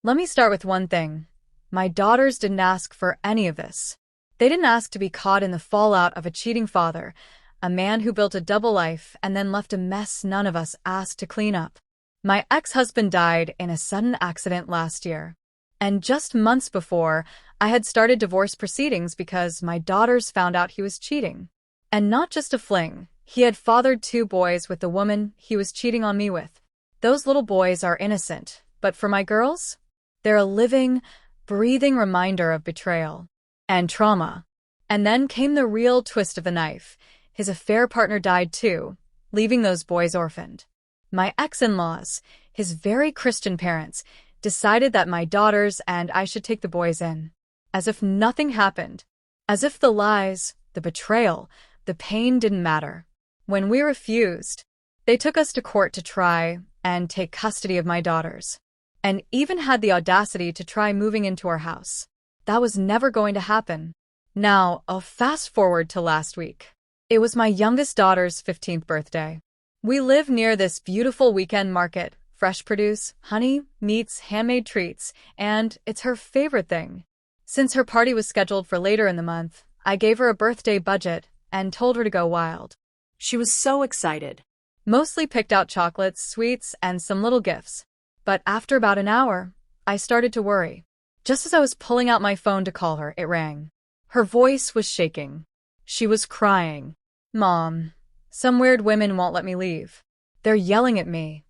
Let me start with one thing. My daughters didn't ask for any of this. They didn't ask to be caught in the fallout of a cheating father, a man who built a double life and then left a mess none of us asked to clean up. My ex-husband died in a sudden accident last year. And just months before, I had started divorce proceedings because my daughters found out he was cheating. And not just a fling, he had fathered 2 boys with the woman he was cheating on me with. Those little boys are innocent, but for my girls, they're a living, breathing reminder of betrayal and trauma. And then came the real twist of the knife. His affair partner died too, leaving those boys orphaned. My ex-in-laws, his very Christian parents, decided that my daughters and I should take the boys in. As if nothing happened. As if the lies, the betrayal, the pain didn't matter. When we refused, they took us to court to try and take custody of my daughters. And even had the audacity to try moving into our house. That was never going to happen. Now, I'll fast forward to last week. It was my youngest daughter's 15th birthday. We live near this beautiful weekend market, fresh produce, honey, meats, handmade treats, and it's her favorite thing. Since her party was scheduled for later in the month, I gave her a birthday budget and told her to go wild. She was so excited. Mostly picked out chocolates, sweets, and some little gifts. But after about an hour, I started to worry. Just as I was pulling out my phone to call her, it rang. Her voice was shaking. She was crying. "Mom, some weird women won't let me leave. They're yelling at me."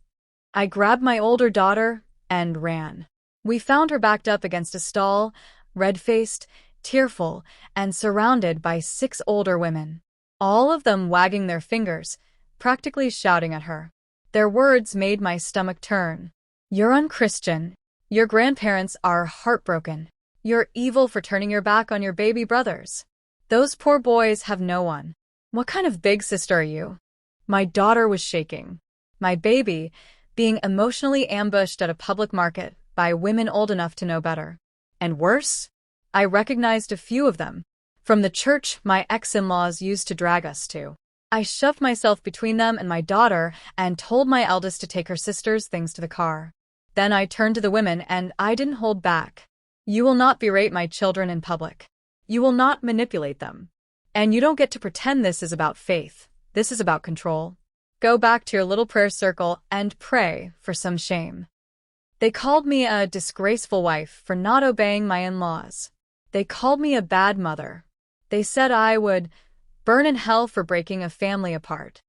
I grabbed my older daughter and ran. We found her backed up against a stall, red-faced, tearful, and surrounded by 6 older women. All of them wagging their fingers, practically shouting at her. Their words made my stomach turn. "You're unchristian. Your grandparents are heartbroken. You're evil for turning your back on your baby brothers. Those poor boys have no one. What kind of big sister are you?" My daughter was shaking. My baby, being emotionally ambushed at a public market by women old enough to know better. And worse, I recognized a few of them, from the church my ex-in-laws used to drag us to. I shoved myself between them and my daughter and told my eldest to take her sister's things to the car. Then I turned to the women and I didn't hold back. "You will not berate my children in public. You will not manipulate them. And you don't get to pretend this is about faith. This is about control. Go back to your little prayer circle and pray for some shame." They called me a disgraceful wife for not obeying my in-laws. They called me a bad mother. They said I would burn in hell for breaking a family apart.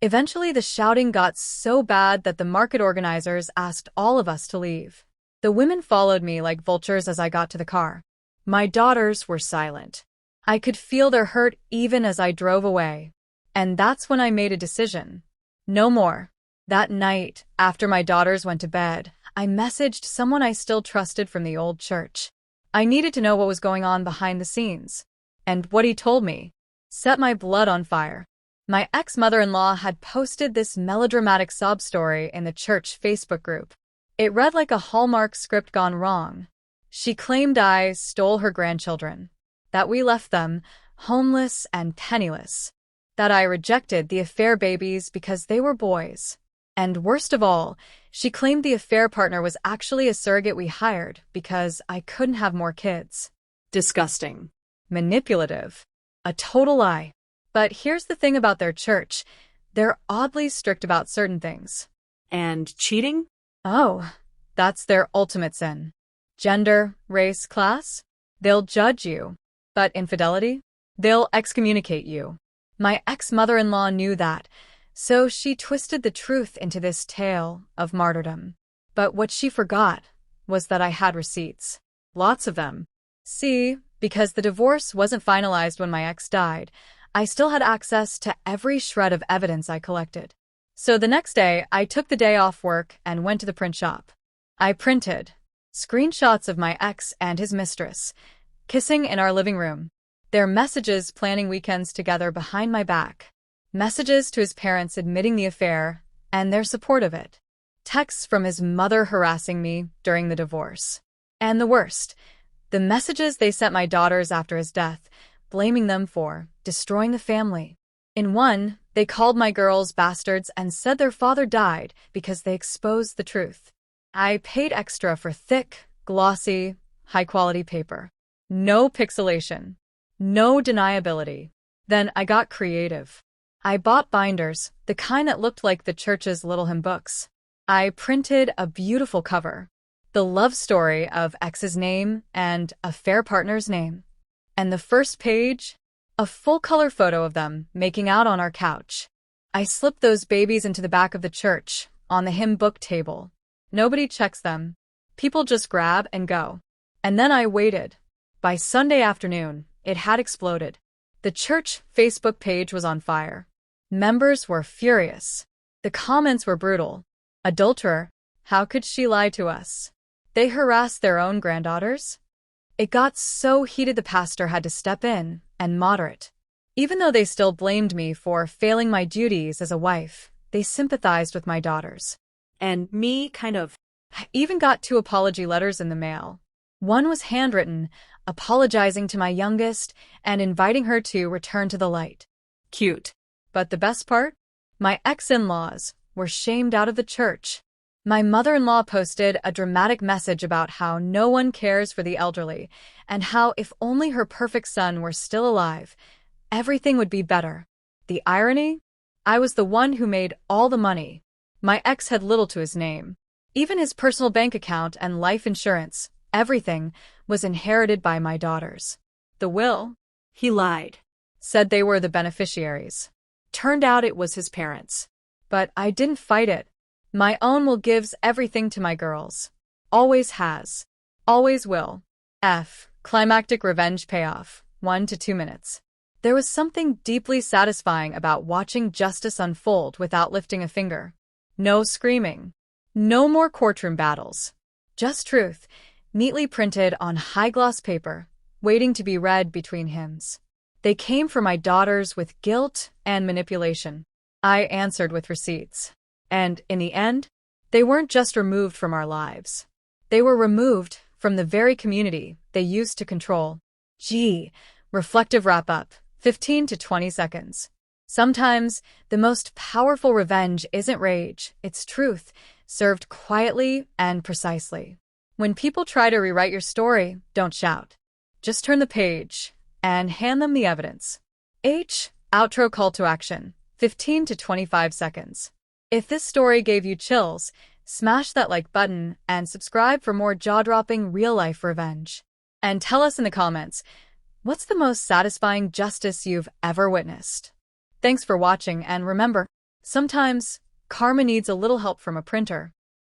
Eventually, the shouting got so bad that the market organizers asked all of us to leave. The women followed me like vultures as I got to the car. My daughters were silent. I could feel their hurt even as I drove away. And that's when I made a decision. No more. That night, after my daughters went to bed, I messaged someone I still trusted from the old church. I needed to know what was going on behind the scenes. And what he told me set my blood on fire. My ex-mother-in-law had posted this melodramatic sob story in the church Facebook group. It read like a Hallmark script gone wrong. She claimed I stole her grandchildren, that we left them homeless and penniless, that I rejected the affair babies because they were boys. And worst of all, she claimed the affair partner was actually a surrogate we hired because I couldn't have more kids. Disgusting. Manipulative. A total lie. But here's the thing about their church. They're oddly strict about certain things. And cheating? Oh, that's their ultimate sin. Gender, race, class? They'll judge you. But infidelity? They'll excommunicate you. My ex-mother-in-law knew that, so she twisted the truth into this tale of martyrdom. But what she forgot was that I had receipts. Lots of them. See, because the divorce wasn't finalized when my ex died, I still had access to every shred of evidence I collected. So the next day, I took the day off work and went to the print shop. I printed screenshots of my ex and his mistress, kissing in our living room. Their messages planning weekends together behind my back. Messages to his parents admitting the affair and their support of it. Texts from his mother harassing me during the divorce. And the worst, the messages they sent my daughters after his death, blaming them for destroying the family. In one, they called my girls bastards and said their father died because they exposed the truth. I paid extra for thick, glossy, high-quality paper. No pixelation. No deniability. Then I got creative. I bought binders, the kind that looked like the church's little hymn books. I printed a beautiful cover. The love story of X's name and a fair partner's name. And the first page, a full-color photo of them making out on our couch. I slipped those babies into the back of the church, on the hymn book table. Nobody checks them. People just grab and go. And then I waited. By Sunday afternoon, it had exploded. The church Facebook page was on fire. Members were furious. The comments were brutal. Adulterer, how could she lie to us? They harassed their own granddaughters? It got so heated the pastor had to step in and moderate. Even though they still blamed me for failing my duties as a wife, they sympathized with my daughters. And me, kind of. I even got 2 apology letters in the mail. One was handwritten, apologizing to my youngest and inviting her to return to the light. Cute. But the best part? My ex-in-laws were shamed out of the church. My mother-in-law posted a dramatic message about how no one cares for the elderly and how if only her perfect son were still alive, everything would be better. The irony? I was the one who made all the money. My ex had little to his name. Even his personal bank account and life insurance, everything, was inherited by my daughters. The will? He lied. Said they were the beneficiaries. Turned out it was his parents. But I didn't fight it. My own will gives everything to my girls. Always has. Always will. Climactic revenge payoff. 1 to 2 minutes. There was something deeply satisfying about watching justice unfold without lifting a finger. No screaming. No more courtroom battles. Just truth, neatly printed on high-gloss paper, waiting to be read between hymns. They came for my daughters with guilt and manipulation. I answered with receipts. And, in the end, they weren't just removed from our lives. They were removed from the very community they used to control. Reflective wrap-up, 15 to 20 seconds. Sometimes, the most powerful revenge isn't rage, it's truth, served quietly and precisely. When people try to rewrite your story, don't shout. Just turn the page and hand them the evidence. Outro call to action, 15 to 25 seconds. If this story gave you chills, smash that like button and subscribe for more jaw-dropping real-life revenge. And tell us in the comments, what's the most satisfying justice you've ever witnessed? Thanks for watching, and remember, sometimes karma needs a little help from a printer.